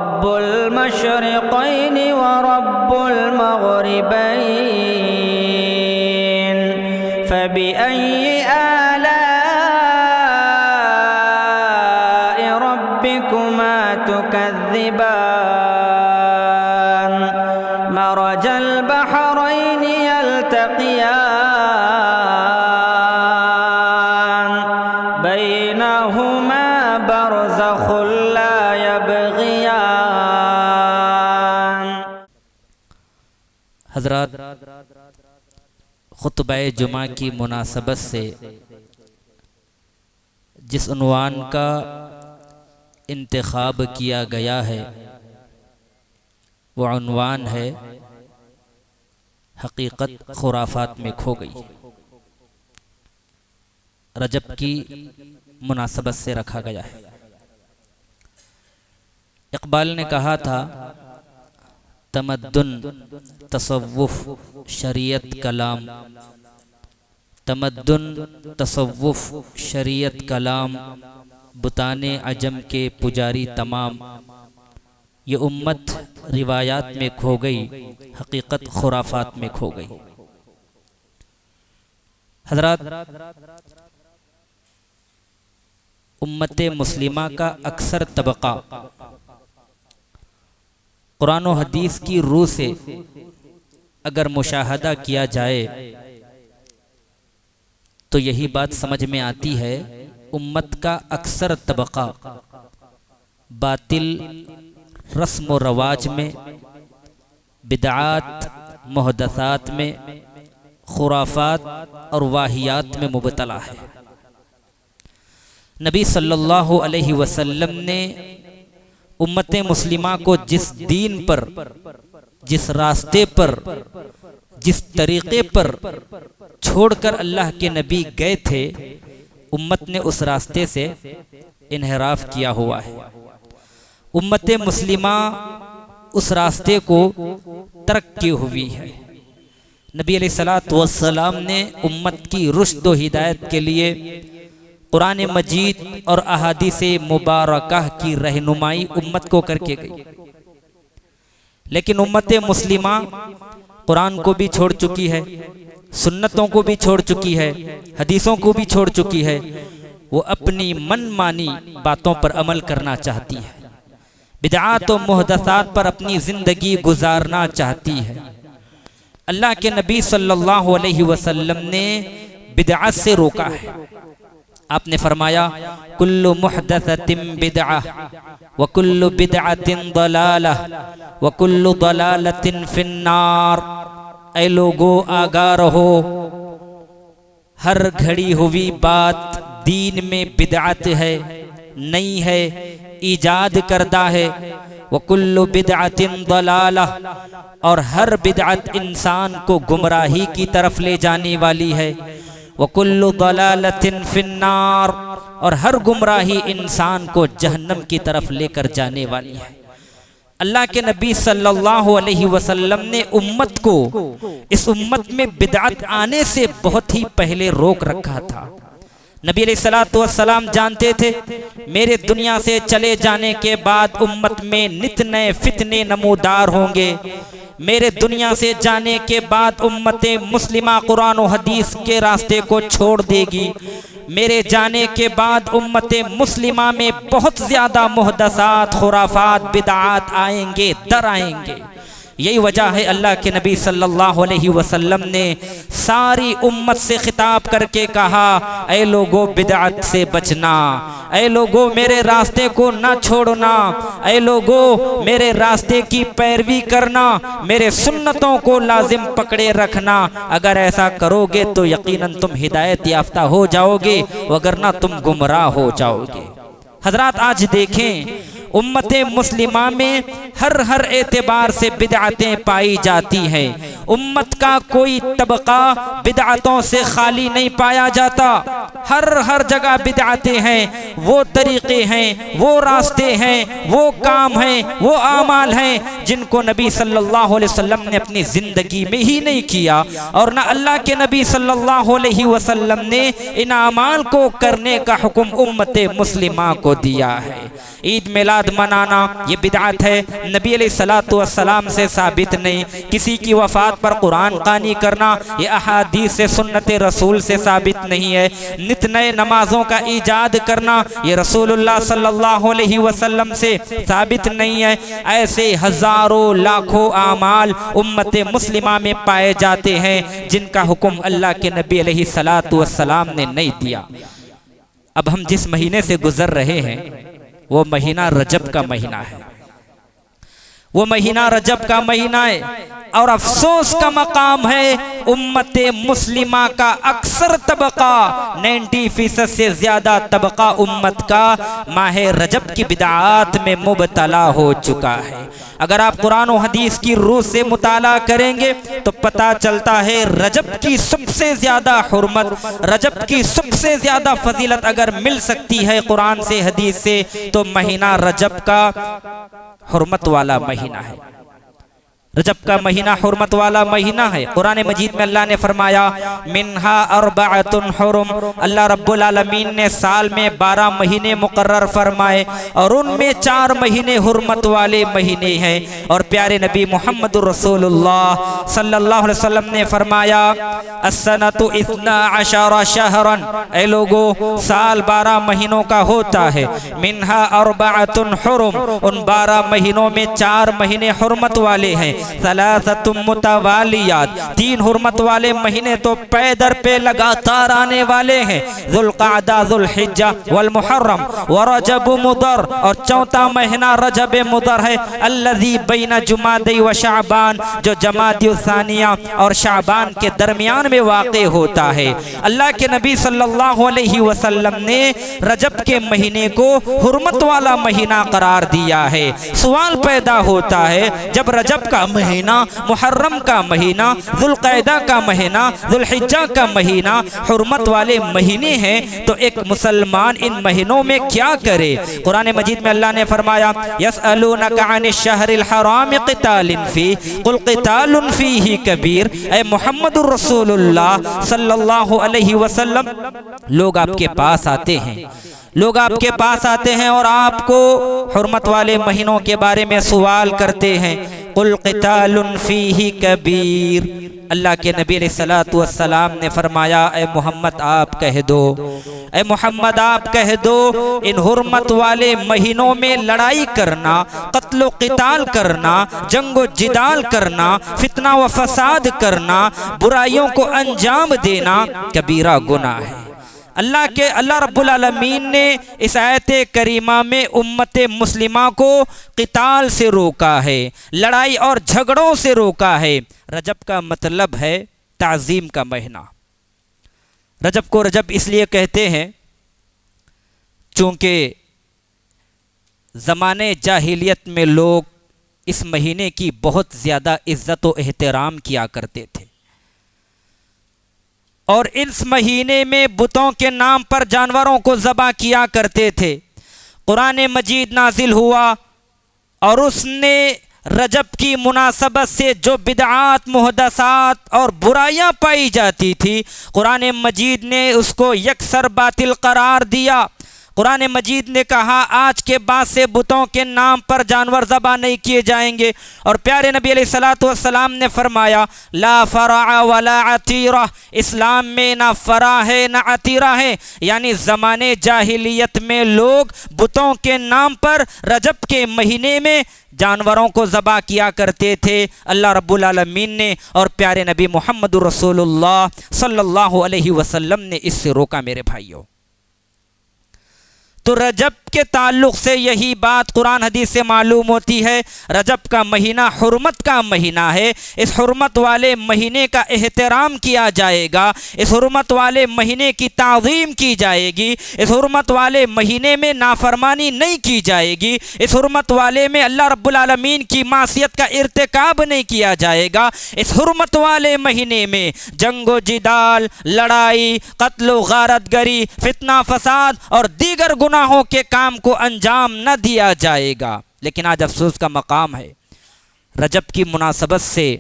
رب المشرقين ورب المغربين فبأي آلاء ربكما تكذبان مرج البحرين يلتقيان بينهما برزخ لا يبغيان۔ حضرات، خطبہ جمعہ کی مناسبت سے جس عنوان کا انتخاب کیا گیا ہے وہ عنوان ہے حقیقت خرافات میں کھو گئی۔ رجب کی مناسبت سے رکھا گیا ہے۔ اقبال نے کہا تھا تمدن، تصوف، شریعت، کلام، تمدن، تصوف، شریعت، کلام، بتان عجم کے پجاری تمام، یہ امت روایات میں کھو گئی، حقیقت خرافات میں کھو گئی۔ حضرات، امت مسلمہ کا اکثر طبقہ قرآن و حدیث کی روح سے اگر مشاہدہ کیا جائے تو یہی بات سمجھ میں آتی ہے، امت کا اکثر طبقہ باطل رسم و رواج میں، بدعات، محدثات میں، خرافات اور واہیات میں مبتلا ہے۔ نبی صلی اللہ علیہ وسلم نے امت مسلمہ کو جس دین پر، جس راستے پر، جس طریقے پر چھوڑ کر اللہ کے نبی گئے تھے، امت نے اس راستے سے انحراف کیا ہوا ہے۔ امت مسلمہ اس راستے کو ترک کی ہوئی ہے۔ نبی علیہ السلام نے امت کی رشد و ہدایت کے لیے قرآن مجید اور احادیث مبارکہ کی رہنمائی امت کو کر کے گئی، لیکن امت مسلمہ قرآن کو بھی چھوڑ چکی ہے، سنتوں کو بھی چھوڑ چکی ہے، حدیثوں کو بھی چھوڑ چکی ہے، وہ اپنی من مانی باتوں پر عمل کرنا چاہتی ہے، بدعات و محدثات پر اپنی زندگی گزارنا چاہتی ہے۔ اللہ کے نبی صلی اللہ علیہ وسلم نے بدعات سے روکا ہے۔ آپ نے فرمایا کل محدثۃ بدعہ وکل بدعۃ ضلالہ وکل ضلالۃ فی النار۔ اے لوگو آگاہ رہو، ہر گھڑی ہوئی بات دین میں بدعت ہے، نئی ہے، ایجاد کردہ ہے۔ وکل بدعۃ ضلالہ، اور ہر بدعت انسان کو گمراہی کی طرف لے جانے والی ہے۔ وَكُلُّ ضَلَالَةٍ فِي النَّارِ، اور ہر گمراہی انسان کو جہنم کی طرف لے کر جانے والی ہے۔ اللہ کے نبی صلی اللہ علیہ وسلم نے امت کو اس امت میں بدعت آنے سے بہت ہی پہلے روک رکھا تھا۔ نبی علیہ السلام جانتے تھے میرے دنیا سے چلے جانے کے بعد امت میں نت نئے فتنے نمودار ہوں گے، میرے دنیا سے جانے کے بعد امت مسلمہ قرآن و حدیث کے راستے کو چھوڑ دے گی، میرے جانے کے بعد امت مسلمہ میں بہت زیادہ محدثات، خرافات، بدعات آئیں گے، در آئیں گے۔ یہی وجہ ہے اللہ کے نبی صلی اللہ علیہ وسلم نے ساری امت سے خطاب کر کے کہا اے لوگو بدعت سے بچنا، اے لوگو میرے راستے کو نہ چھوڑنا، اے لوگو میرے راستے کی پیروی کرنا، میرے سنتوں کو لازم پکڑے رکھنا۔ اگر ایسا کرو گے تو یقیناً تم ہدایت یافتہ ہو جاؤ گے، وگرنہ تم گمراہ ہو جاؤ گے۔ حضرات آج دیکھیں امت مسلمہ میں ہر اعتبار سے بدعتیں پائی جاتی ہیں، امت کا کوئی طبقہ بدعتوں سے خالی نہیں پایا جاتا، ہر جگہ بدعتیں ہیں، وہ طریقے ہیں، وہ راستے ہیں، وہ کام ہیں، وہ اعمال ہیں جن کو نبی صلی اللہ علیہ وسلم نے اپنی زندگی میں ہی نہیں کیا، اور نہ اللہ کے نبی صلی اللہ علیہ وسلم نے ان اعمال کو کرنے کا حکم امت مسلمہ کو دیا ہے۔ عید میلاد منانا یہ بدعت ہے، نبی علیہ الصلوۃ والسلام سے ثابت نہیں۔ کسی کی وفات پر قرآن خوانی کرنا یہ احادیث سے سنت رسول سے ثابت نہیں ہے۔ نت نئے نمازوں کا ایجاد کرنا یہ رسول اللہ صلی اللہ علیہ وسلم سے ثابت نہیں ہے۔ ایسے ہزاروں لاکھوں اعمال امت مسلمہ میں پائے جاتے ہیں جن کا حکم اللہ کے نبی علیہ الصلوۃ والسلام نے نہیں دیا۔ اب ہم جس مہینے سے گزر رہے ہیں وہ مہینہ رجب کا مہینہ ہے، وہ مہینہ رجب کا مہینہ ہے، اور افسوس کا مقام ہے امت مسلمہ کا اکثر طبقہ 90% سے زیادہ طبقہ امت کا ماہ رجب کی بدعات میں مبتلا ہو چکا ہے۔ اگر آپ قرآن و حدیث کی روح سے مطالعہ کریں گے تو پتہ چلتا ہے رجب کی سب سے زیادہ حرمت، رجب کی سب سے زیادہ فضیلت اگر مل سکتی ہے قرآن سے حدیث سے تو مہینہ رجب کا حرمت والا مہینہ ہے۔ رجب کا مہینہ حرمت والا مہینہ ہے۔ قرآن مجید میں اللہ نے فرمایا منہا اربعۃ حرم، اللہ رب العالمین نے سال میں 12 مہینے مقرر فرمائے اور ان میں 4 مہینے حرمت والے مہینے ہیں، اور پیارے نبی محمد رسول اللہ صلی اللہ علیہ وسلم نے فرمایا السنۃ 12 شہرا، اے لوگو سال 12 مہینوں کا ہوتا ہے، منہا اربعۃ حرم، ان 12 مہینوں میں 4 مہینے حرمت والے ہیں، ثلاثۃ متوالیات، 3 حرمت والے مہینے تو پے در پہ لگاتار آنے والے ہیں، ذو القعدہ، ذو الحجہ والمحرم ورجب مضر، اور 4تھا مہینہ رجب مضر ہے، الذی بین جمادی و شعبان، جو جمادی الثانیہ اور شعبان کے درمیان میں واقع ہوتا ہے۔ اللہ کے نبی صلی اللہ علیہ وسلم نے رجب کے مہینے کو حرمت والا مہینہ قرار دیا ہے۔ سوال پیدا ہوتا ہے جب رجب کا مہینہ، محرم کا مہینہ، ذوالقعدہ کا مہینہ، ذوالحجہ کا مہینہ حرمت والے مہینے ہیں تو ایک مسلمان ان مہینوں میں کیا کرے؟ قرآن مجید میں اللہ نے فرمایا یسألونک عن الشہر الحرام قتال فیہ قل قتال فیہ کبیر، اے محمد رسول اللہ صلی اللہ علیہ وسلم، لوگ آپ کے پاس آتے ہیں، لوگ آپ کے پاس آتے ہیں اور آپ کو حرمت والے مہینوں کے بارے میں سوال کرتے ہیں، قل قتال فیہ کبیر، اللہ کے نبی علیہ الصلوۃ والسلام نے فرمایا اے محمد آپ کہہ دو، اے محمد آپ کہہ دو، ان حرمت والے مہینوں میں لڑائی کرنا، قتل و قتال کرنا، جنگ و جدال کرنا، فتنہ و فساد کرنا، برائیوں کو انجام دینا کبیرہ گناہ ہے۔ اللہ رب العالمین نے اس آیت کریمہ میں امت مسلمہ کو قتال سے روکا ہے، لڑائی اور جھگڑوں سے روکا ہے۔ رجب کا مطلب ہے تعظیم کا مہینہ۔ رجب کو رجب اس لیے کہتے ہیں چونکہ زمانے جاہلیت میں لوگ اس مہینے کی بہت زیادہ عزت و احترام کیا کرتے تھے، اور اس مہینے میں بتوں کے نام پر جانوروں کو ذبح کیا کرتے تھے۔ قرآن مجید نازل ہوا اور اس نے رجب کی مناسبت سے جو بدعات، محدثات اور برائیاں پائی جاتی تھی، قرآن مجید نے اس کو یکسر باطل قرار دیا۔ قرآن مجید نے کہا آج کے بعد سے بتوں کے نام پر جانور ذبح نہیں کیے جائیں گے، اور پیارے نبی علیہ الصلوۃ والسلام نے فرمایا لا فرع ولا عتیرہ، اسلام میں نہ فرع ہے نہ عتیرہ ہے، یعنی زمانے جاہلیت میں لوگ بتوں کے نام پر رجب کے مہینے میں جانوروں کو ذبح کیا کرتے تھے۔ اللہ رب العالمین نے اور پیارے نبی محمد رسول اللہ صلی اللہ علیہ وسلم نے اس سے روکا۔ میرے بھائیوں، تو رجب کے تعلق سے یہی بات قرآن حدیث سے معلوم ہوتی ہے، رجب کا مہینہ حرمت کا مہینہ ہے، اس حرمت والے مہینے کا احترام کیا جائے گا، اس حرمت والے مہینے کی تعظیم کی جائے گی، اس حرمت والے مہینے میں نافرمانی نہیں کی جائے گی، اس حرمت والے میں اللہ رب العالمین کی معصیت کا ارتکاب نہیں کیا جائے گا، اس حرمت والے مہینے میں جنگ و جدال، لڑائی، قتل و غارت گری، فتنہ فساد اور دیگر گناہوں کے کام کو انجام نہ دیا جائے گا۔ لیکن آج افسوس کا مقام ہے رجب کی مناسبت سے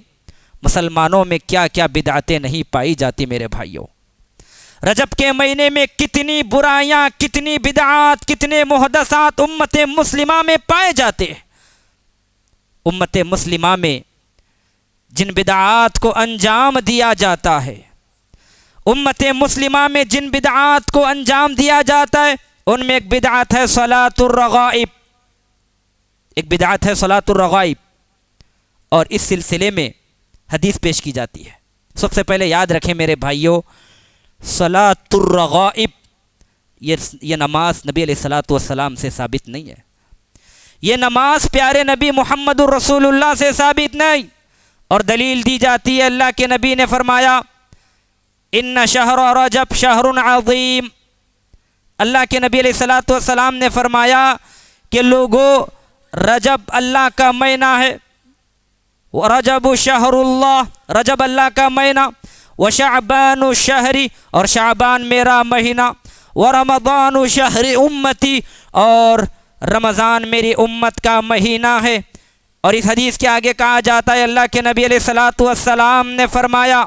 مسلمانوں میں کیا کیا بدعتیں نہیں پائی جاتی میرے بھائیوں۔ رجب کے مہینے میں کتنی برائیاں، کتنی بدعات، کتنے محدثات امت مسلمہ میں پائے جاتے ہیں۔ امت مسلمہ میں جن بدعات کو انجام دیا جاتا ہے، امت مسلمہ میں جن بدعات کو انجام دیا جاتا ہے، ان میں ایک بدعت ہے صلاۃ الرغائب، ایک بدعت ہے صلاۃ الرغائب، اور اس سلسلے میں حدیث پیش کی جاتی ہے۔ سب سے پہلے یاد رکھیں میرے بھائیوں، صلاۃ الرغائب یہ نماز نبی علیہ الصلاۃ والسلام سے ثابت نہیں ہے، یہ نماز پیارے نبی محمد الرسول اللہ سے ثابت نہیں، اور دلیل دی جاتی ہے، اللہ کے نبی نے فرمایا ان شہر رجب شہر عظیم، اللہ کے نبی علیہ الصلاۃ والسلام نے فرمایا کہ لوگوں، رجب اللہ کا مہینہ ہے، رجب شہر اللہ، رجب اللہ کا مہینہ، وشعبان الشہری، اور شعبان میرا مہینہ، ورمضان شہر امتی، اور رمضان میری امت کا مہینہ ہے۔ اور اس حدیث کے آگے کہا جاتا ہے، اللہ کے نبی علیہ الصلاۃ والسلام نے فرمایا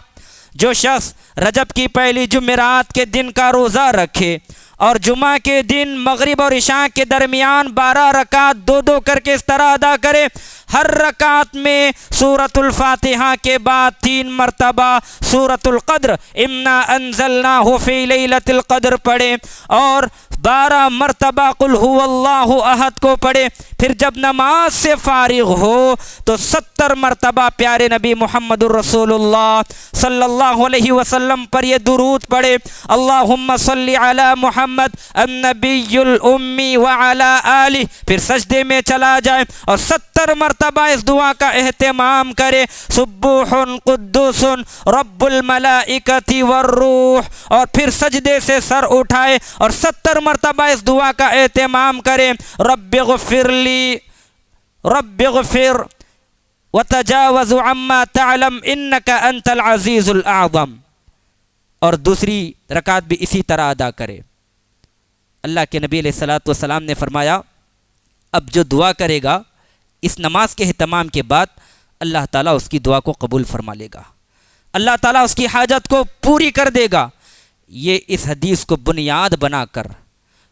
جو شخص رجب کی پہلی جمعرات کے دن کا روزہ رکھے اور جمعہ کے دن مغرب اور عشاء کے درمیان 12 رکعت 2 کر کے اس طرح ادا کرے، ہر رکعت میں سورۃ الفاتحہ کے بعد 3 مرتبہ سورۃ القدر انا انزلناہ فی لیلۃ القدر پڑھے، اور 12 مرتبہ قل هو اللہ احد کو پڑھے، پھر جب نماز سے فارغ ہو تو 70 مرتبہ پیارے نبی محمد الرسول اللہ صلی اللہ علیہ وسلم پر یہ درود پڑھے، اللہم صلی علی محمد النبی الامی وعلی آلہ، پھر سجدے میں چلا جائے اور 70 مرتبہ اس دعا کا اہتمام کرے، سبوح قدوس رب الملائکۃ والروح، اور پھر سجدے سے سر اٹھائے اور 70 مرتبہ اس دعا کا اہتمام کرے، رب اغفر لی، رب اغفر وتجاوز عما تعلم انک انت العزیز الاعظم، اور دوسری رکعت بھی اسی طرح ادا کرے۔ اللہ کے نبی علیہ الصلاۃ والسلام نے فرمایا اب جو دعا کرے گا اس نماز کے اہتمام کے بعد اللہ تعالیٰ اس کی دعا کو قبول فرما لے گا، اللہ تعالیٰ اس کی حاجت کو پوری کر دے گا۔ یہ اس حدیث کو بنیاد بنا کر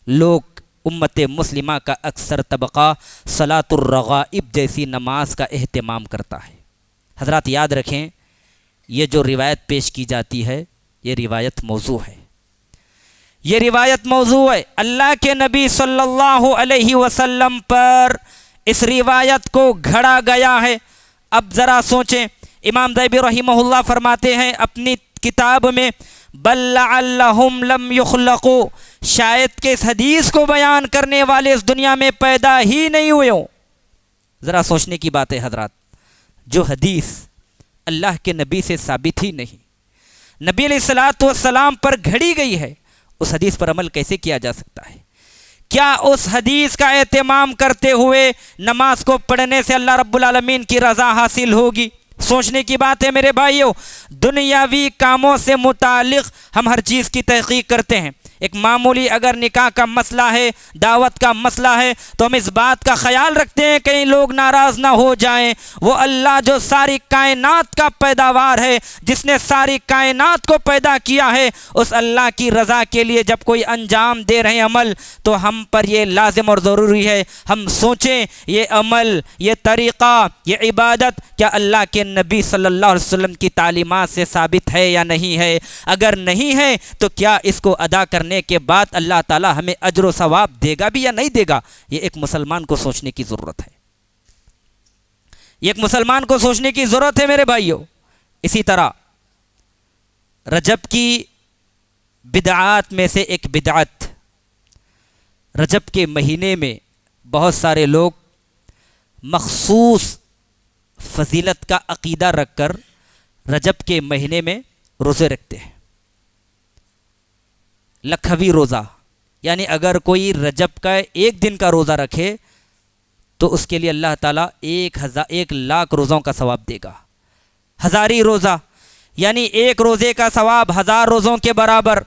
لوگ امت مسلمہ کا اکثر طبقہ صلاۃ الرغائب جیسی نماز کا اہتمام کرتا ہے۔ حضرات یاد رکھیں، یہ جو روایت پیش کی جاتی ہے یہ روایت موضوع ہے، یہ روایت موضوع ہے۔ اللہ کے نبی صلی اللہ علیہ وسلم پر اس روایت کو گھڑا گیا ہے۔ اب ذرا سوچیں، امام ذہبی رحمہ اللہ فرماتے ہیں اپنی کتاب میں بل لعلہم لم یخلقوا، شاید کہ اس حدیث کو بیان کرنے والے اس دنیا میں پیدا ہی نہیں ہوئے ہوں۔ ذرا سوچنے کی بات ہے حضرات، جو حدیث اللہ کے نبی سے ثابت ہی نہیں، نبی علیہ الصلاۃ والسلام پر گھڑی گئی ہے، اس حدیث پر عمل کیسے کیا جا سکتا ہے؟ کیا اس حدیث کا اہتمام کرتے ہوئے نماز کو پڑھنے سے اللہ رب العالمین کی رضا حاصل ہوگی؟ سوچنے کی بات ہے میرے بھائیوں۔ دنیاوی کاموں سے متعلق ہم ہر چیز کی تحقیق کرتے ہیں، ایک معمولی اگر نکاح کا مسئلہ ہے، دعوت کا مسئلہ ہے، تو ہم اس بات کا خیال رکھتے ہیں کہیں لوگ ناراض نہ ہو جائیں۔ وہ اللہ جو ساری کائنات کا پیداوار ہے، جس نے ساری کائنات کو پیدا کیا ہے، اس اللہ کی رضا کے لیے جب کوئی انجام دے رہے عمل، تو ہم پر یہ لازم اور ضروری ہے ہم سوچیں یہ عمل، یہ طریقہ، یہ عبادت کیا اللہ کے نبی صلی اللہ علیہ وسلم کی تعلیمات سے ثابت ہے یا نہیں ہے؟ اگر نہیں ہے تو کیا اس کو ادا کرنے کے بعد اللہ تعالی ہمیں اجر و ثواب دے گا بھی یا نہیں دے گا؟ یہ ایک مسلمان کو سوچنے کی ضرورت ہے، یہ ایک مسلمان کو سوچنے کی ضرورت ہے میرے بھائیوں۔ اسی طرح رجب کی بدعات میں سے ایک بدعت، رجب کے مہینے میں بہت سارے لوگ مخصوص فضیلت کا عقیدہ رکھ کر رجب کے مہینے میں روزے رکھتے ہیں، لکھوی روزہ، یعنی اگر کوئی رجب کا 1 دن کا روزہ رکھے تو اس کے لیے اللہ تعالیٰ 1,00,000 روزوں کا ثواب دے گا۔ ہزاری روزہ یعنی 1 روزے کا ثواب 1000 روزوں کے برابر۔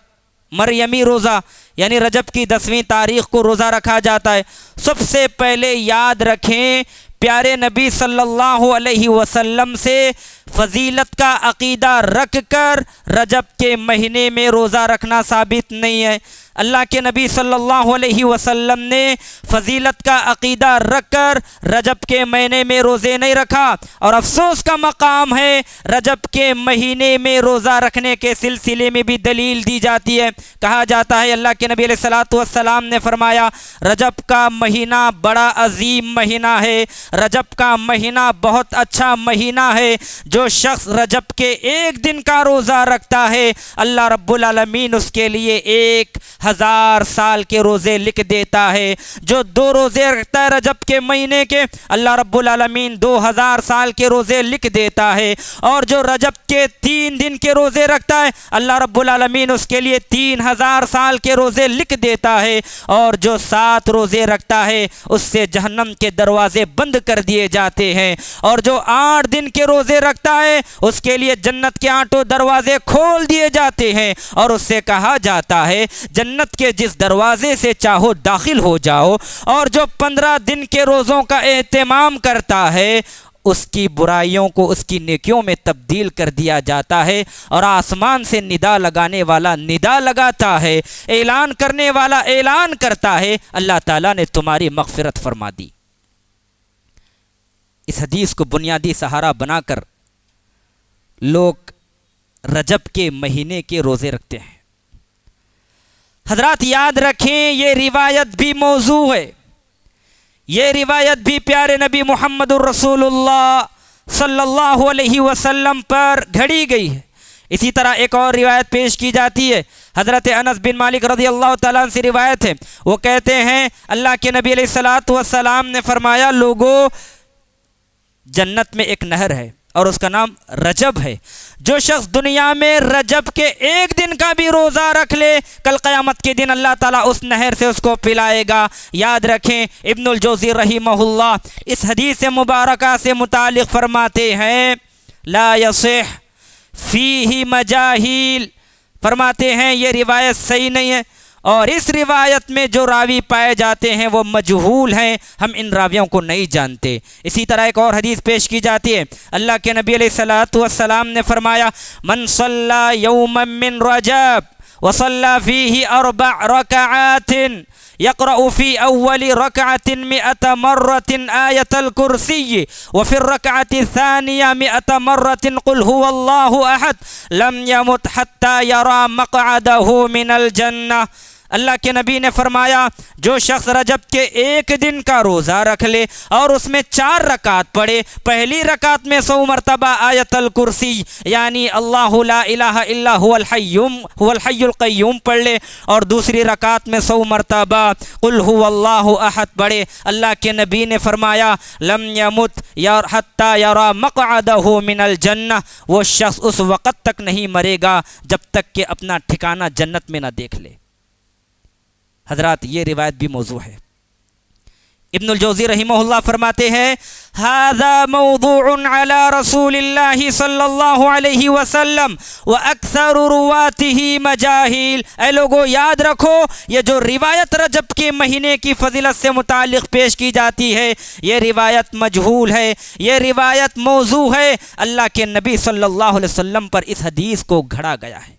مریمی روزہ یعنی رجب کی 10ویں تاریخ کو روزہ رکھا جاتا ہے۔ سب سے پہلے یاد رکھیں پیارے نبی صلی اللہ علیہ وسلم سے فضیلت کا عقیدہ رکھ کر رجب کے مہینے میں روزہ رکھنا ثابت نہیں ہے۔ اللہ کے نبی صلی اللہ علیہ وسلم نے فضیلت کا عقیدہ رکھ کر رجب کے مہینے میں روزے نہیں رکھا، اور افسوس کا مقام ہے رجب کے مہینے میں روزہ رکھنے کے سلسلے میں بھی دلیل دی جاتی ہے۔ کہا جاتا ہے اللہ کے نبی علیہ السلام نے فرمایا رجب کا مہینہ بڑا عظیم مہینہ ہے، رجب کا مہینہ بہت اچھا مہینہ ہے، جو شخص رجب کے ایک دن کا روزہ رکھتا ہے اللہ رب العالمین اس کے لیے 1000 سال کے روزے لکھ دیتا ہے۔ جو 2 روزے رکھتا ہے رجب کے مہینے کے اللہ رب العالمین 2000 سال کے روزے لکھ دیتا ہے، اور جو رجب کے 3 دن کے روزے رکھتا ہے اللہ رب العالمین اس کے لیے 3000 سال کے روزے لکھ دیتا ہے، اور جو 7 روزے رکھتا ہے اس سے جہنم کے دروازے بند کر دیے جاتے ہیں، اور جو 8 دن کے روزے رکھتا ہے اس کے لیے جنت کے 8 دروازے کھول دیے جاتے ہیں، اور اس سے کہا جاتا ہے جنت کے جس دروازے سے چاہو داخل ہو جاؤ۔ اور جو 15 دن کے روزوں کا اہتمام کرتا ہے اس کی برائیوں کو اس کی نیکیوں میں تبدیل کر دیا جاتا ہے، اور آسمان سے ندا لگانے والا ندا لگاتا ہے، اعلان کرنے والا اعلان کرتا ہے اللہ تعالیٰ نے تمہاری مغفرت فرما دی۔ اس حدیث کو بنیادی سہارا بنا کر لوگ رجب کے مہینے کے روزے رکھتے ہیں۔ حضرات یاد رکھیں یہ روایت بھی موضوع ہے، یہ روایت بھی پیارے نبی محمد الرسول اللہ صلی اللہ علیہ وسلم پر گھڑی گئی ہے۔ اسی طرح ایک اور روایت پیش کی جاتی ہے، حضرت انس بن مالک رضی اللہ تعالیٰ عنہ سے روایت ہے، وہ کہتے ہیں اللہ کے نبی علیہ السلام نے فرمایا لوگوں جنت میں ایک نہر ہے اور اس کا نام رجب ہے، جو شخص دنیا میں رجب کے ایک دن کا بھی روزہ رکھ لے کل قیامت کے دن اللہ تعالیٰ اس نہر سے اس کو پلائے گا۔ یاد رکھیں ابن الجوزی رحمہ اللہ اس حدیث مبارکہ سے متعلق فرماتے ہیں لا یصح فیہ مجاہیل، فرماتے ہیں یہ روایت صحیح نہیں ہے، اور اس روایت میں جو راوی پائے جاتے ہیں وہ مجہول ہیں، ہم ان راویوں کو نہیں جانتے۔ اسی طرح ایک اور حدیث پیش کی جاتی ہے، اللہ کے نبی علیہ السلام نے فرمایا من صلی یوما من رجب وصلی فیہ 4 رکعات يقرأ في أول ركعة 100 مرة آية الكرسي وفي الركعة الثانية 100 مرة قل هو الله أحد لم يمت حتى يرى مقعده من الجنة۔ اللہ کے نبی نے فرمایا جو شخص رجب کے ایک دن کا روزہ رکھ لے اور اس میں 4 رکعت پڑھے، پہلی رکعت میں 100 مرتبہ آیت الکرسی یعنی اللہ لا الہ الا هو الحی القیوم پڑھ لے، اور دوسری رکعت میں 100 مرتبہ قل هو اللہ احد پڑھے، اللہ کے نبی نے فرمایا لم یمت حتی یری مقعدہ من الجنہ، وہ شخص اس وقت تک نہیں مرے گا جب تک کہ اپنا ٹھکانہ جنت میں نہ دیکھ لے۔ حضرات یہ روایت بھی موضوع ہے۔ ابن الجوزی رحمہ اللہ فرماتے ہیں ھذا موضوع علی رسول اللہ صلی اللہ علیہ وسلم واکثر رواته مجاہیل۔ اے لوگو یاد رکھو یہ جو روایت رجب کے مہینے کی فضیلت سے متعلق پیش کی جاتی ہے یہ روایت مجہول ہے، یہ روایت موضوع ہے، اللہ کے نبی صلی اللہ علیہ وسلم پر اس حدیث کو گھڑا گیا ہے۔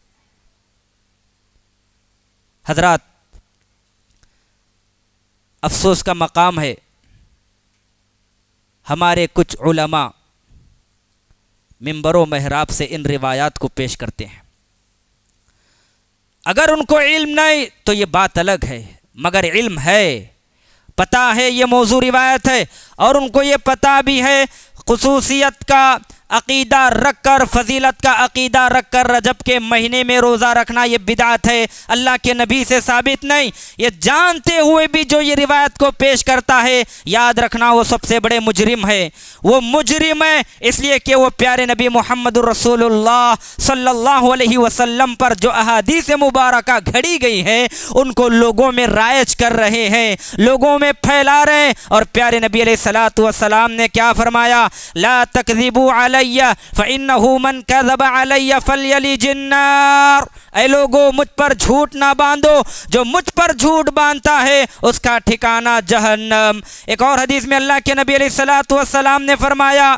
حضرات افسوس کا مقام ہے ہمارے کچھ علماء منبر و محراب سے ان روایات کو پیش کرتے ہیں، اگر ان کو علم نہیں تو یہ بات الگ ہے، مگر علم ہے، پتہ ہے یہ موضوع روایت ہے، اور ان کو یہ پتہ بھی ہے خصوصیت کا عقیدہ رکھ کر، فضیلت کا عقیدہ رکھ کر رجب کے مہینے میں روزہ رکھنا یہ بدعت ہے، اللہ کے نبی سے ثابت نہیں، یہ جانتے ہوئے بھی جو یہ روایت کو پیش کرتا ہے یاد رکھنا وہ سب سے بڑے مجرم ہے، وہ مجرم ہے اس لیے کہ وہ پیارے نبی محمد الرسول اللہ صلی اللہ علیہ وسلم پر جو احادیث مبارکہ گھڑی گئی ہیں ان کو لوگوں میں رائج کر رہے ہیں، لوگوں میں پھیلا رہے ہیں، اور پیارے نبی علیہ الصلوۃ والسلام نے کیا فرمایا لا تکذبوا علی علیہ فإنہ من کذب علیہ فلیلج النار، اے لوگو مجھ پر جھوٹ نہ باندھو، جو مجھ پر جھوٹ باندھتا ہے اس کا ٹھکانہ جہنم۔ ایک اور حدیث میں اللہ کے نبی علیہ الصلوۃ والسلام نے فرمایا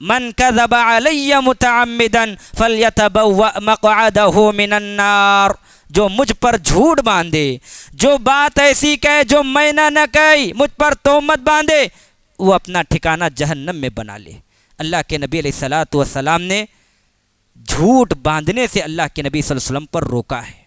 من کذب علی متعمدا فلیتبوأ مقعدہ من النار، جو مجھ پر جھوٹ باندھے، جو بات ایسی کہے جو میں نہ کہی، مجھ پر تہمت باندھے، وہ اپنا ٹھکانہ جہنم میں بنا لے۔ اللہ کے نبی علیہ الصلوۃ والسلام نے جھوٹ باندھنے سے اللہ کے نبی صلی اللہ علیہ وسلم پر روکا ہے،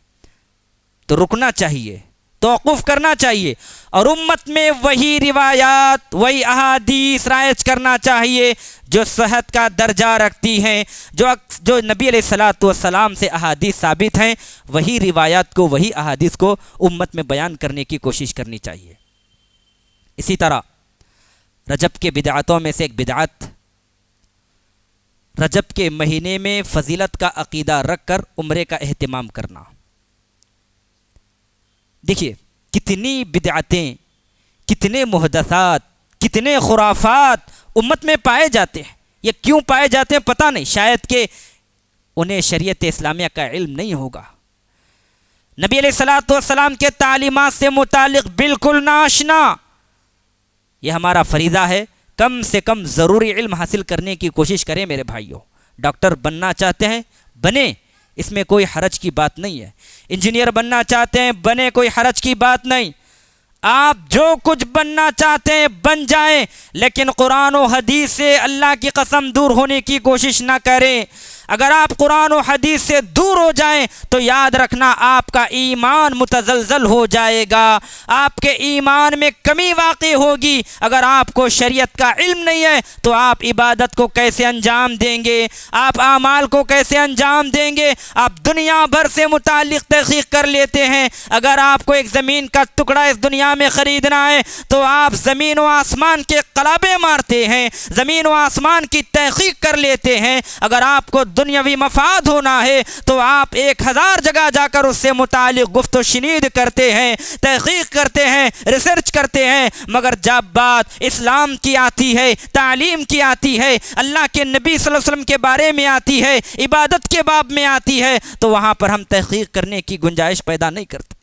تو رکنا چاہیے، توقف کرنا چاہیے، اور امت میں وہی روایات، وہی احادیث رائج کرنا چاہیے جو صحت کا درجہ رکھتی ہیں، جو نبی علیہ الصلوۃ والسلام سے احادیث ثابت ہیں، وہی روایات کو، وہی احادیث کو امت میں بیان کرنے کی کوشش کرنی چاہیے۔ اسی طرح رجب کے بدعتوں میں سے ایک بدعت، رجب کے مہینے میں فضیلت کا عقیدہ رکھ کر عمرے کا اہتمام کرنا۔ دیکھیے کتنی بدعتیں، کتنے محدثات، کتنے خرافات امت میں پائے جاتے ہیں۔ یہ کیوں پائے جاتے ہیں پتہ نہیں، شاید کہ انہیں شریعت اسلامیہ کا علم نہیں ہوگا، نبی علیہ الصلوۃ والسلام کے تعلیمات سے متعلق بالکل ناشنا۔ یہ ہمارا فریضہ ہے، کم سے کم ضروری علم حاصل کرنے کی کوشش کریں میرے بھائیوں۔ ڈاکٹر بننا چاہتے ہیں بنیں، اس میں کوئی حرج کی بات نہیں ہے۔ انجینئر بننا چاہتے ہیں بنیں، کوئی حرج کی بات نہیں۔ آپ جو کچھ بننا چاہتے ہیں بن جائیں، لیکن قرآن و حدیث سے اللہ کی قسم دور ہونے کی کوشش نہ کریں۔ اگر آپ قرآن و حدیث سے دور ہو جائیں تو یاد رکھنا آپ کا ایمان متزلزل ہو جائے گا، آپ کے ایمان میں کمی واقع ہوگی۔ اگر آپ کو شریعت کا علم نہیں ہے تو آپ عبادت کو کیسے انجام دیں گے، آپ اعمال کو کیسے انجام دیں گے؟ آپ دنیا بھر سے متعلق تحقیق کر لیتے ہیں۔ اگر آپ کو ایک زمین کا ٹکڑا اس دنیا میں خریدنا ہے تو آپ زمین و آسمان کے قلابے مارتے ہیں، زمین و آسمان کی تحقیق کر لیتے ہیں۔ اگر آپ کو دنیاوی مفاد ہونا ہے تو آپ 1000 جگہ جا کر اس سے متعلق گفت و شنید کرتے ہیں، تحقیق کرتے ہیں، ریسرچ کرتے ہیں، مگر جب بات اسلام کی آتی ہے، تعلیم کی آتی ہے، اللہ کے نبی صلی اللہ علیہ وسلم کے بارے میں آتی ہے، عبادت کے باب میں آتی ہے، تو وہاں پر ہم تحقیق کرنے کی گنجائش پیدا نہیں کرتے۔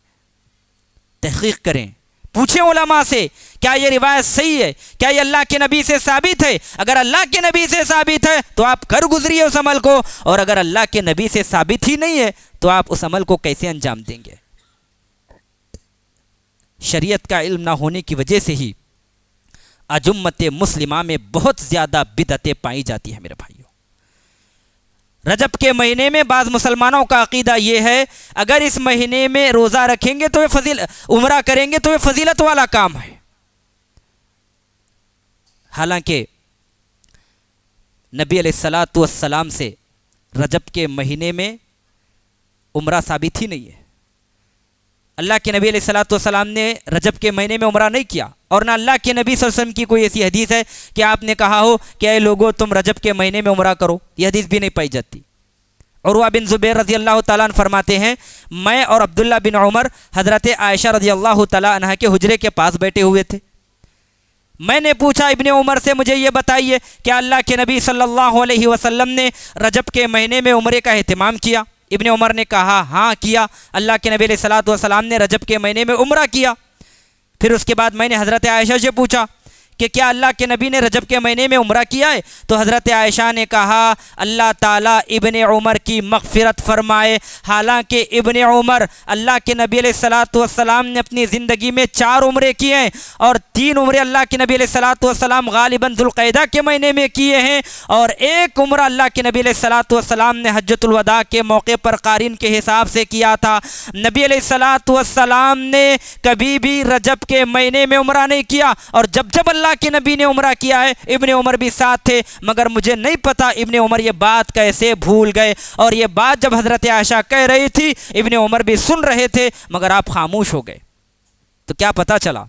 تحقیق کریں، پوچھیں علماء سے کیا یہ روایت صحیح ہے، کیا یہ اللہ کے نبی سے ثابت ہے؟ اگر اللہ کے نبی سے ثابت ہے تو آپ کر گزریے اس عمل کو، اور اگر اللہ کے نبی سے ثابت ہی نہیں ہے تو آپ اس عمل کو کیسے انجام دیں گے؟ شریعت کا علم نہ ہونے کی وجہ سے ہی آج امت مسلمہ میں بہت زیادہ بدعتیں پائی جاتی ہیں میرے بھائیوں۔ رجب کے مہینے میں بعض مسلمانوں کا عقیدہ یہ ہے اگر اس مہینے میں روزہ رکھیں گے تو یہ عمرہ کریں گے تو یہ فضیلت والا کام ہے۔ حالانکہ نبی علیہ الصلوۃ والسلام سے رجب کے مہینے میں عمرہ ثابت ہی نہیں ہے۔ اللہ کے نبی علیہ الصلوۃ والسلام نے رجب کے مہینے میں عمرہ نہیں کیا، اور نہ اللہ کے نبی صلی اللہ علیہ وسلم کی کوئی ایسی حدیث ہے کہ آپ نے کہا ہو کہ اے لوگو تم رجب کے مہینے میں عمرہ کرو، یہ حدیث بھی نہیں پائی جاتی۔ عروہ بن زبیر رضی اللہ تعالیٰ عنہ فرماتے ہیں میں اور عبداللہ بن عمر حضرت عائشہ رضی اللہ تعالیٰ عنہ کے حجرے کے پاس بیٹھے ہوئے تھے۔ میں نے پوچھا ابن عمر سے مجھے یہ بتائیے کہ اللہ کے نبی صلی اللہ علیہ وسلم نے رجب کے مہینے میں عمرے کا اہتمام کیا؟ ابن عمر نے کہا ہاں کیا، اللہ کے نبی علیہ الصلوۃ والسلام نے رجب کے مہینے میں عمرہ کیا۔ پھر اس کے بعد میں نے حضرت عائشہ سے پوچھا کہ کیا اللہ کے نبی نے رجب کے مہینے میں عمرہ کیا ہے؟ تو حضرت عائشہ نے کہا اللہ تعالیٰ ابن عمر کی مغفرت فرمائے، حالانکہ ابن عمر اللہ کے نبی علیہ الصلوۃ والسلام نے اپنی زندگی میں 4 عمرے کیے ہیں، اور 3 عمرے اللہ کے نبی علیہ الصلوۃ والسلام غالباً ذوالقعدہ کے مہینے میں کیے ہیں، اور 1 عمرہ اللہ کے نبی علیہ الصلوۃ والسلام نے حجۃ الوداع کے موقع پر قارن کے حساب سے کیا تھا۔ نبی علیہ الصلوۃ والسلام نے کبھی بھی رجب کے مہینے میں عمرہ نہیں کیا، اور جب اللہ کے نبی نے عمرہ کیا ہے ابن عمر بھی ساتھ تھے، مگر مجھے نہیں پتا ابن عمر یہ بات کیسے بھول گئے، اور یہ بات جب حضرت عائشہ کہہ رہی تھی ابن عمر بھی سن رہے تھے مگر آپ خاموش ہو گئے۔ تو کیا پتہ چلا؟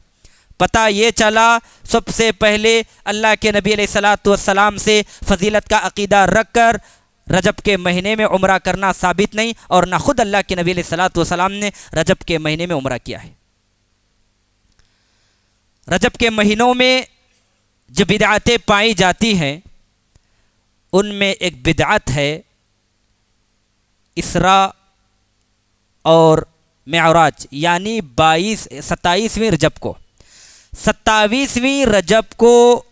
پتہ یہ چلا سب سے پہلے اللہ کے نبی علیہ الصلوۃ والسلام سے فضیلت کا عقیدہ رکھ کر رجب کے مہینے میں عمرہ کرنا ثابت نہیں، اور نہ خود اللہ کے نبی علیہ الصلوۃ والسلام نے رجب کے مہینے میں عمرہ کیا ہے۔ رجب کے مہینوں میں جو بدعتیں پائی جاتی ہیں ان میں ایک بدعت ہے اسراء اور معراج، یعنی 27ویں رجب کو 27ویں رجب کو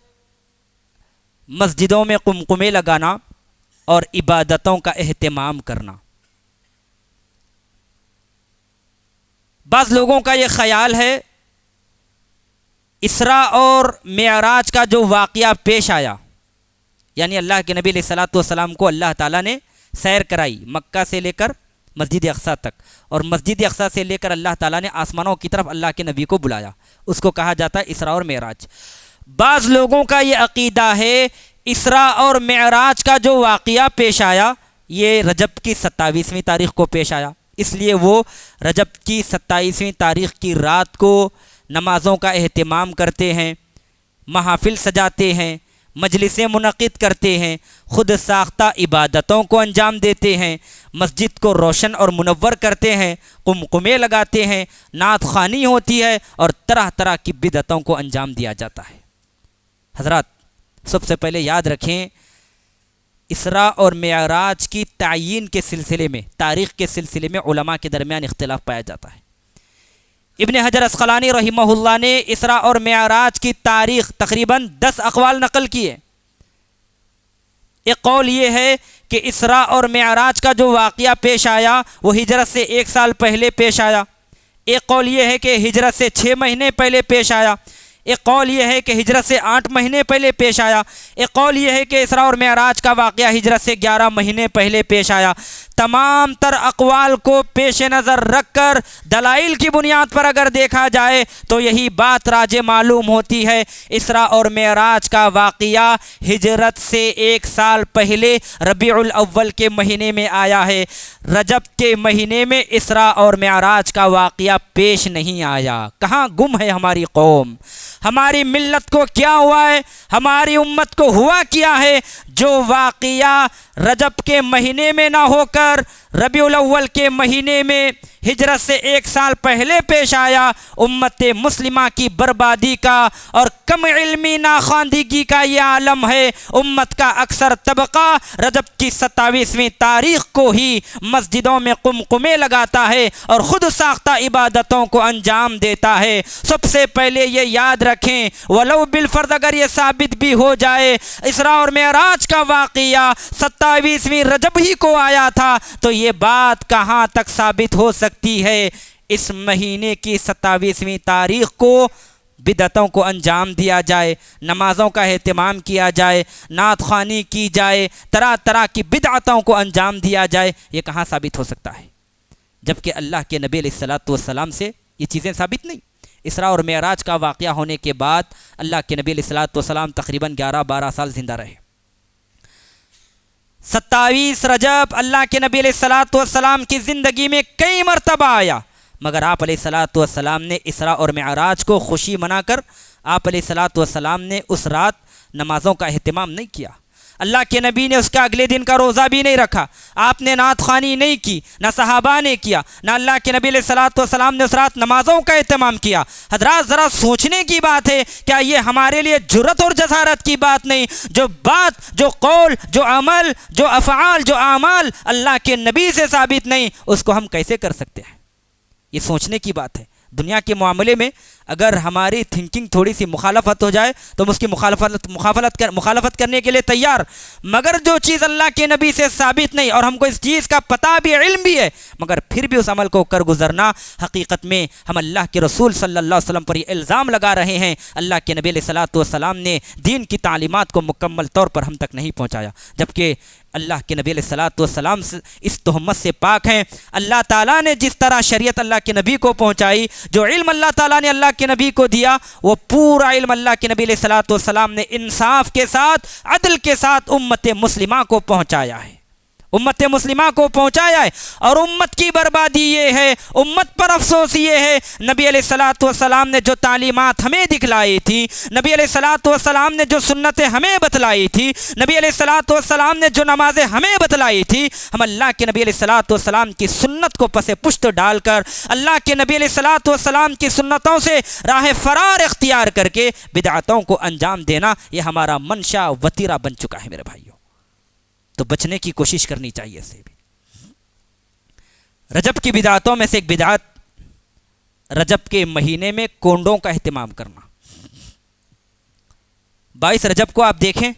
مسجدوں میں قمقمے لگانا اور عبادتوں کا اہتمام کرنا۔ بعض لوگوں کا یہ خیال ہے اسراء اور معراج کا جو واقعہ پیش آیا، یعنی اللہ کے نبی علیہ الصلوۃ والسلام کو اللہ تعالیٰ نے سیر کرائی مکہ سے لے کر مسجد اقصیٰ تک، اور مسجد اقصیٰ سے لے کر اللہ تعالیٰ نے آسمانوں کی طرف اللہ کے نبی کو بلایا، اس کو کہا جاتا ہے اسراء اور معراج۔ بعض لوگوں کا یہ عقیدہ ہے اسراء اور معراج کا جو واقعہ پیش آیا یہ رجب کی 27ویں تاریخ کو پیش آیا، اس لیے وہ رجب کی 27ویں تاریخ کی رات کو نمازوں کا اہتمام کرتے ہیں، محافل سجاتے ہیں، مجلسیں منعقد کرتے ہیں، خود ساختہ عبادتوں کو انجام دیتے ہیں، مسجد کو روشن اور منور کرتے ہیں، قمقمے لگاتے ہیں، نعت خوانی ہوتی ہے اور طرح طرح کی بدعتوں کو انجام دیا جاتا ہے۔ حضرات سب سے پہلے یاد رکھیں اسراء اور معراج کی تعیین کے سلسلے میں، تاریخ کے سلسلے میں علماء کے درمیان اختلاف پایا جاتا ہے۔ ابن حجر عسقلانی رحمہ اللہ نے اسراء اور معراج کی تاریخ تقریباً 10 اقوال نقل کیے۔ ایک قول یہ ہے کہ اسراء اور معراج کا جو واقعہ پیش آیا وہ ہجرت سے 1 سال پہلے پیش آیا۔ ایک قول یہ ہے کہ ہجرت سے 6 مہینے پہلے پیش آیا۔ ایک قول یہ ہے کہ ہجرت سے 8 مہینے پہلے پیش آیا۔ ایک قول یہ ہے کہ اسراء اور معراج کا واقعہ ہجرت سے 11 مہینے پہلے پیش آیا۔ تمام تر اقوال کو پیش نظر رکھ کر دلائل کی بنیاد پر اگر دیکھا جائے تو یہی بات راجح معلوم ہوتی ہے، اسراء اور معراج کا واقعہ ہجرت سے 1 سال پہلے ربیع الاول کے مہینے میں آیا ہے۔ رجب کے مہینے میں اسراء اور معراج کا واقعہ پیش نہیں آیا۔ کہاں گم ہے ہماری قوم؟ ہماری ملت کو کیا ہوا ہے؟ ہماری امت کو ہوا کیا ہے جو واقعہ رجب کے مہینے میں نہ ہو کر ربیع الاول کے مہینے میں ہجرت سے 1 سال پہلے پیش آیا؟ امت مسلمہ کی بربادی کا اور کم علمی ناخواندگی کا یہ عالم ہے۔ امت کا اکثر طبقہ رجب کی 27ویں تاریخ کو ہی مسجدوں میں قمقمے لگاتا ہے اور خود ساختہ عبادتوں کو انجام دیتا ہے۔ سب سے پہلے یہ یاد رکھیں ولو بالفرض اگر یہ ثابت بھی ہو جائے اسراء اور معراج کا واقعہ 27ویں رجب ہی کو آیا تھا تو یہ بات کہاں تک ثابت ہو سکتی ہے؟ اس مہینے کی 27ویں تاریخ کو بدعتوں کو انجام دیا جائے، نمازوں کا اہتمام کیا جائے، نعت خوانی کی جائے، طرح طرح کی بدعتوں کو انجام دیا جائے، یہ کہاں ثابت ہو سکتا ہے؟ جبکہ اللہ کے نبی علیہ الصلوۃ والسلام سے یہ چیزیں ثابت نہیں۔ اسراء اور معراج کا واقعہ ہونے کے بعد اللہ کے نبی علیہ الصلوۃ والسلام تقریباً 11-12 سال زندہ رہے۔ 27 رجب اللہ کے نبی علیہ الصلوۃ والسلام کی زندگی میں کئی مرتبہ آیا، مگر آپ علیہ الصلوۃ والسلام نے اسراء اور معراج کو خوشی منا کر آپ علیہ الصلوۃ والسلام نے اس رات نمازوں کا اہتمام نہیں کیا۔ اللہ کے نبی نے اس کا اگلے دن کا روزہ بھی نہیں رکھا، آپ نے نعت خوانی نہیں کی، نہ صحابہ نے کیا، نہ اللہ کے نبی علیہ الصلوۃ والسلام نے اس رات نمازوں کا اہتمام کیا۔ حضرات ذرا سوچنے کی بات ہے، کیا یہ ہمارے لیے جرأت اور جسارت کی بات نہیں؟ جو بات، جو قول، جو عمل، جو افعال، جو اعمال اللہ کے نبی سے ثابت نہیں، اس کو ہم کیسے کر سکتے ہیں؟ یہ سوچنے کی بات ہے۔ دنیا کے معاملے میں اگر ہماری تھنکنگ تھوڑی سی مخالفت ہو جائے تو ہم اس کی مخالفت کرنے کے لیے تیار، مگر جو چیز اللہ کے نبی سے ثابت نہیں اور ہم کو اس چیز کا پتہ بھی علم بھی ہے مگر پھر بھی اس عمل کو کر گزرنا، حقیقت میں ہم اللہ کے رسول صلی اللہ علیہ وسلم پر یہ الزام لگا رہے ہیں۔ اللہ کے نبی علیہ الصلوۃ والسلام نے دین کی تعلیمات کو مکمل طور پر ہم تک نہیں پہنچایا، جبکہ اللہ کے نبی علیہ الصلوۃ والسلام اس تہمت سے پاک ہیں۔ اللہ تعالیٰ نے جس طرح شریعت اللہ کے نبی کو پہنچائی، جو علم اللہ تعالیٰ نے اللہ کے نبی کو دیا، وہ پورا علم اللہ کے نبی علیہ الصلوۃ والسلام نے انصاف کے ساتھ، عدل کے ساتھ امت مسلمہ کو پہنچایا ہے، امت مسلمہ کو پہنچایا ہے۔ اور امت کی بربادی یہ ہے، امت پر افسوس یہ ہے، نبی علیہ الصلوۃ والسلام نے جو تعلیمات ہمیں دکھلائی تھی، نبی علیہ الصلوۃ والسلام نے جو سنتیں ہمیں بتلائی تھی، نبی علیہ الصلوۃ والسلام نے جو نمازیں ہمیں بتلائی تھی، ہم اللہ کے نبی علیہ الصلوۃ والسلام کی سنت کو پس پشت ڈال کر، اللہ کے نبی علیہ الصلوۃ والسلام کی سنتوں سے راہ فرار اختیار کر کے بدعتوں کو انجام دینا، یہ ہمارا منشا وتیرہ بن چکا ہے میرے بھائیوں۔ تو بچنے کی کوشش کرنی چاہیے اس سے بھی۔ رجب کی بدعتوں میں سے ایک بدعت رجب کے مہینے میں کونڈوں کا اہتمام کرنا۔ 22 رجب کو آپ دیکھیں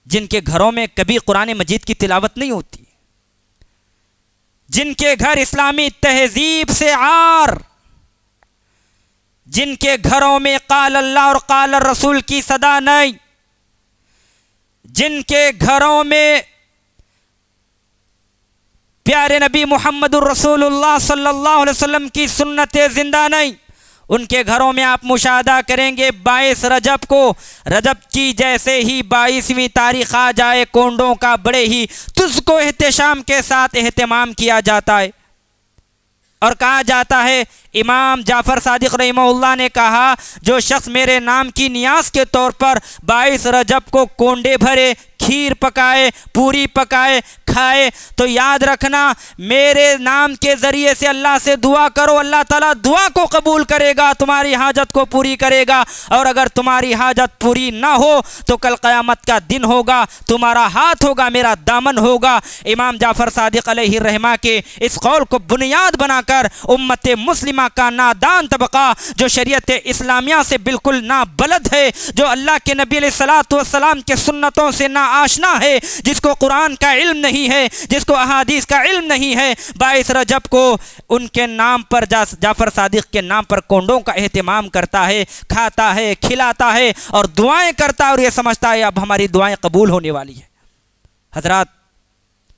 جن کے گھروں میں کبھی قرآن مجید کی تلاوت نہیں ہوتی، جن کے گھر اسلامی تہذیب سے عار، جن کے گھروں میں قال اللہ اور قال الرسول کی صدا نہیں، جن کے گھروں میں پیارے نبی محمد الرسول اللہ صلی اللہ علیہ وسلم کی سنتیں زندہ نہیں، ان کے گھروں میں آپ مشاہدہ کریں گے 22 رجب کو، رجب کی جیسے ہی 22ویں تاریخ آ جائے کونڈوں کا بڑے ہی تجھ کو احتشام کے ساتھ اہتمام کیا جاتا ہے۔ اور کہا جاتا ہے، امام جعفر صادق رحمہ اللہ نے کہا، جو شخص میرے نام کی نیاز کے طور پر 22 رجب کو کونڈے بھرے، کھیر پکائے، پوری پکائے، کھائے، تو یاد رکھنا میرے نام کے ذریعے سے اللہ سے دعا کرو، اللہ تعالیٰ دعا کو قبول کرے گا، تمہاری حاجت کو پوری کرے گا، اور اگر تمہاری حاجت پوری نہ ہو تو کل قیامت کا دن ہوگا، تمہارا ہاتھ ہوگا، میرا دامن ہوگا۔ امام جعفر صادق علیہ الرحمہ کے اس قول کو بنیاد بنا کر امت مسلمہ کا نادان طبقہ جو شریعت اسلامیہ سے بالکل نابلد ہے، جو اللہ کے نبی علیہ الصلوۃ والسلام کے سنتوں سے نا آشنا ہے، جس کو قرآن کا علم نہیں ہے، جس کو احادیث کا علم نہیں ہے، 22 رجب کو ان کے نام پر جعفر صادق کے نام پر کونڈوں کا اہتمام کرتا ہے، کھاتا ہے، کھلاتا ہے اور دعائیں کرتا ہے، اور یہ سمجھتا ہے اب ہماری دعائیں قبول ہونے والی ہیں۔ حضرات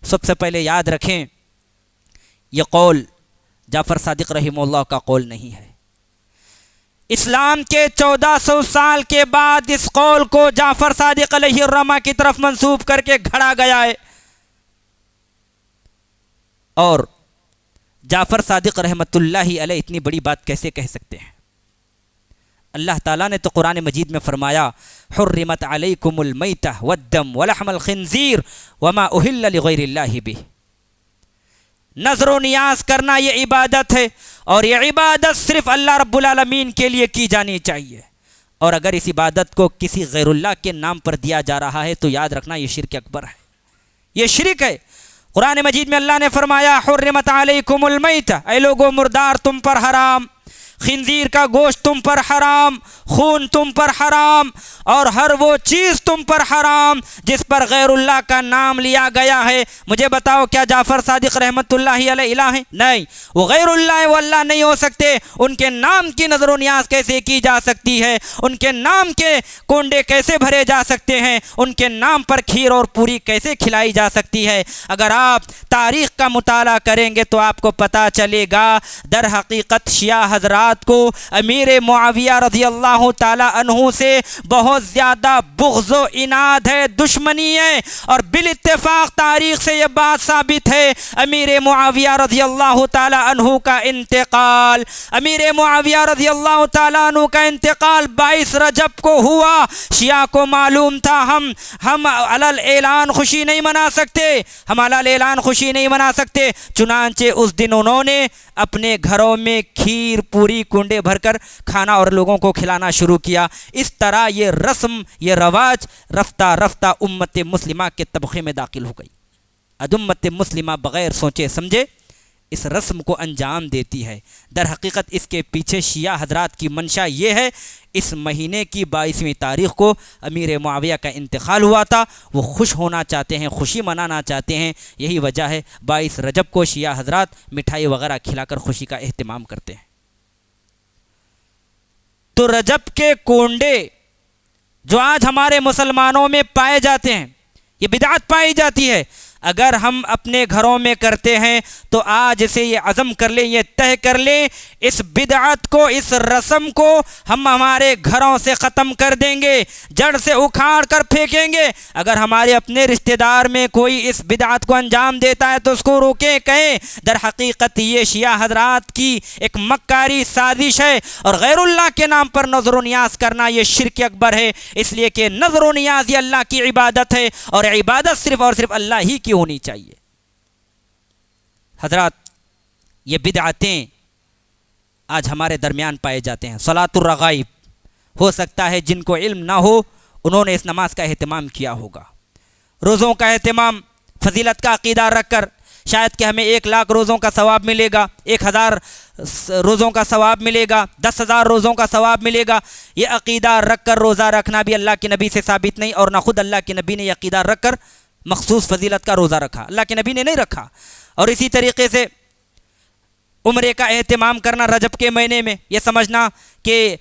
سب سے پہلے یاد رکھیں، یہ قول جعفر صادق رحمہ اللہ کا قول نہیں ہے۔ اسلام کے 1400 سال کے بعد اس قول کو جعفر صادق علیہ الرحمہ کی طرف منسوب کر کے گھڑا گیا ہے، اور جعفر صادق رحمۃ اللہ علیہ اتنی بڑی بات کیسے کہہ سکتے ہیں؟ اللہ تعالیٰ نے تو قرآن مجید میں فرمایا، حرمت علیکم المیتہ والدم ولحم الخنزیر وما اہل لغیر اللہ بہ۔ نظر و نیاز کرنا یہ عبادت ہے، اور یہ عبادت صرف اللہ رب العالمین کے لیے کی جانی چاہیے، اور اگر اس عبادت کو کسی غیر اللہ کے نام پر دیا جا رہا ہے تو یاد رکھنا یہ شرک اکبر ہے، یہ شرک ہے۔ قرآن مجید میں اللہ نے فرمایا، حرمت علیکم المیتہ، اے لوگو مردار تم پر حرام، خنزیر کا گوشت تم پر حرام، خون تم پر حرام، اور ہر وہ چیز تم پر حرام جس پر غیر اللہ کا نام لیا گیا ہے۔ مجھے بتاؤ کیا جعفر صادق رحمۃ اللہ علیہ الہ ہیں؟ نہیں، وہ غیر اللہ ہے، وہ اللہ نہیں ہو سکتے۔ ان کے نام کی نظر و نیاز کیسے کی جا سکتی ہے؟ ان کے نام کے کونڈے کیسے بھرے جا سکتے ہیں؟ ان کے نام پر کھیر اور پوری کیسے کھلائی جا سکتی ہے؟ اگر آپ تاریخ کا مطالعہ کریں گے تو آپ کو پتہ چلے گا، در حقیقت شیعہ حضرات کو امیر معاویہ رضی اللہ تعالی عنہ سے بہت زیادہ بغض و عناد ہے، دشمنی ہے، اور بالاتفاق تاریخ سے یہ بات ثابت ہے۔ امیر معاویہ رضی اللہ تعالی عنہ کا انتقال، امیر معاویہ رضی اللہ تعالی عنہ کا انتقال 22 رجب کو ہوا۔ شیعہ کو معلوم تھا ہم علل اعلان خوشی نہیں منا سکتے، ہم علل اعلان خوشی نہیں منا سکتے، چنانچہ اس دن انہوں نے اپنے گھروں میں کھیر پوری کنڈے بھر کر کھانا اور لوگوں کو کھلانا شروع کیا۔ اس طرح یہ رسم، یہ رواج رفتہ رفتہ امت مسلمہ کے طبقے میں داخل ہو گئی۔ اب امت مسلمہ بغیر سوچے سمجھے اس رسم کو انجام دیتی ہے۔ در حقیقت اس کے پیچھے شیعہ حضرات کی منشا یہ ہے، اس مہینے کی 22ویں تاریخ کو امیر معاویہ کا انتقال ہوا تھا، وہ خوش ہونا چاہتے ہیں، خوشی منانا چاہتے ہیں، یہی وجہ ہے 22 رجب کو شیعہ حضرات مٹھائی وغیرہ کھلا کر خوشی کا اہتمام کرتے ہیں۔ تو رجب کے کونڈے جو آج ہمارے مسلمانوں میں پائے جاتے ہیں، یہ بدعت پائی جاتی ہے، اگر ہم اپنے گھروں میں کرتے ہیں تو آج سے یہ عزم کر لیں، یہ طے کر لیں، اس بدعت کو، اس رسم کو ہم ہمارے گھروں سے ختم کر دیں گے، جڑ سے اکھاڑ کر پھینکیں گے۔ اگر ہمارے اپنے رشتہ دار میں کوئی اس بدعت کو انجام دیتا ہے تو اس کو روکیں، کہیں در حقیقت یہ شیعہ حضرات کی ایک مکاری سازش ہے، اور غیر اللہ کے نام پر نظر و نیاز کرنا یہ شرک اکبر ہے، اس لیے کہ نظر و نیاز یہ اللہ کی عبادت ہے، اور عبادت صرف اور صرف اللہ ہی کی ہونی چاہیے۔ حضرات یہ بدعتیں آج ہمارے درمیان پائے جاتے ہیں۔ صلاۃ الرغائب، ہو سکتا ہے جن کو علم نہ ہو انہوں نے اس نماز کا اہتمام کیا ہوگا، روزوں کا اہتمام فضیلت کا عقیدہ رکھ کر، شاید کہ ہمیں 1,00,000 روزوں کا ثواب ملے گا، 1,000 روزوں کا ثواب ملے گا، 10,000 روزوں کا ثواب ملے گا، یہ عقیدہ رکھ کر روزہ رکھنا بھی اللہ کے نبی سے ثابت نہیں، اور نہ خود اللہ کے نبی نے یہ عقیدہ رکھ کر مخصوص فضیلت کا روزہ رکھا، اللہ کے نبی نے نہیں رکھا۔ اور اسی طریقے سے عمرے کا اہتمام کرنا رجب کے مہینے میں، یہ سمجھنا کہ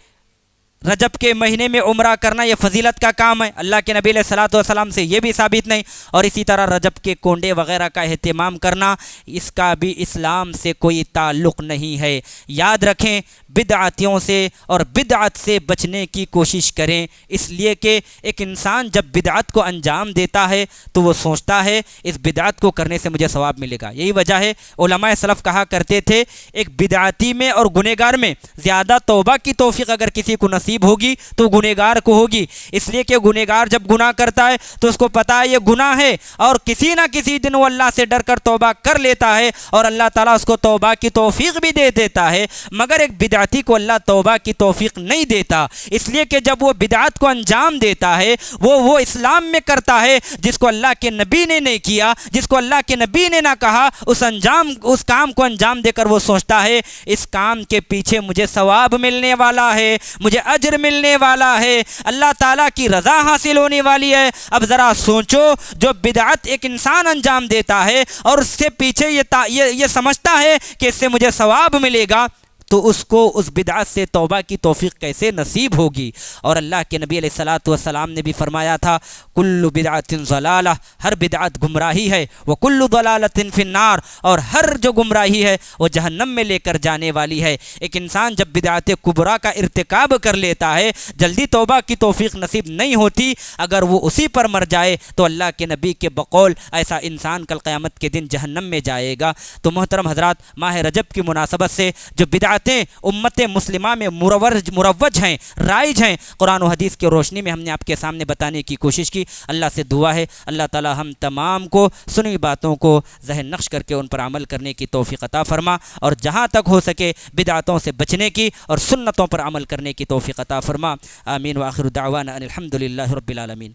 رجب کے مہینے میں عمرہ کرنا یہ فضیلت کا کام ہے، اللہ کے نبی علیہ الصلوۃ والسلام سے یہ بھی ثابت نہیں۔ اور اسی طرح رجب کے کونڈے وغیرہ کا اہتمام کرنا، اس کا بھی اسلام سے کوئی تعلق نہیں ہے۔ یاد رکھیں، بدعتیوں سے اور بدعت سے بچنے کی کوشش کریں، اس لیے کہ ایک انسان جب بدعت کو انجام دیتا ہے تو وہ سوچتا ہے اس بدعت کو کرنے سے مجھے ثواب ملے گا۔ یہی وجہ ہے علماء سلف کہا کرتے تھے ایک بدعتی میں اور گنہگار میں زیادہ توبہ کی توفیق اگر کسی کو نصیب ہوگی تو گنہگار کو ہوگی، اس لیے کہ گنہگار جب گناہ کرتا ہے تو اس کو پتہ ہے یہ گناہ ہے، اور کسی نہ کسی دن وہ اللہ سے ڈر کر توبہ کر لیتا ہے اور اللہ تعالیٰ اس کو توبہ کی توفیق بھی دے دیتا ہے۔ مگر ایک بدعتی کو اللہ توبہ کی توفیق نہیں دیتا، اس لیے کہ جب وہ بدعت کو انجام دیتا ہے وہ اسلام میں کرتا ہے جس کو اللہ کے نبی نے نہیں کیا، جس کو اللہ کے نبی نے نہ کہا، اس کام کو انجام دے کر وہ سوچتا ہے اس کام کے پیچھے مجھے ثواب ملنے والا ہے، مجھے اجر ملنے والا ہے، اللہ تعالیٰ کی رضا حاصل ہونے والی ہے۔ اب ذرا سوچو، جو بدعت ایک انسان انجام دیتا ہے اور اس سے پیچھے یہ سمجھتا ہے کہ اس سے مجھے ثواب ملے گا، تو اس کو اس بدعت سے توبہ کی توفیق کیسے نصیب ہوگی؟ اور اللہ کے نبی علیہ الصلوۃ والسلام نے بھی فرمایا تھا کل بدعت ضلالہ، ہر بدعت گمراہی ہے، وکل ضلالۃ فی النار، اور ہر جو گمراہی ہے وہ جہنم میں لے کر جانے والی ہے۔ ایک انسان جب بدعت کبریٰ کا ارتکاب کر لیتا ہے، جلدی توبہ کی توفیق نصیب نہیں ہوتی، اگر وہ اسی پر مر جائے تو اللہ کے نبی کے بقول ایسا انسان کل قیامت کے دن جہنم میں جائے گا۔ تو محترم حضرات، ماہ رجب کی مناسبت سے جو بدعتیں امت مسلمہ میں مروج ہیں، رائج ہیں، قرآن و حدیث کی روشنی میں ہم نے آپ کے سامنے بتانے کی کوشش کی۔ اللہ سے دعا ہے اللہ تعالی ہم تمام کو سنی باتوں کو ذہن نقش کر کے ان پر عمل کرنے کی توفیق عطا فرما، اور جہاں تک ہو سکے بدعتوں سے بچنے کی اور سنتوں پر عمل کرنے کی توفیق عطا فرما۔ آمین، وآخر دعوانا ان الحمد للہ رب العالمین۔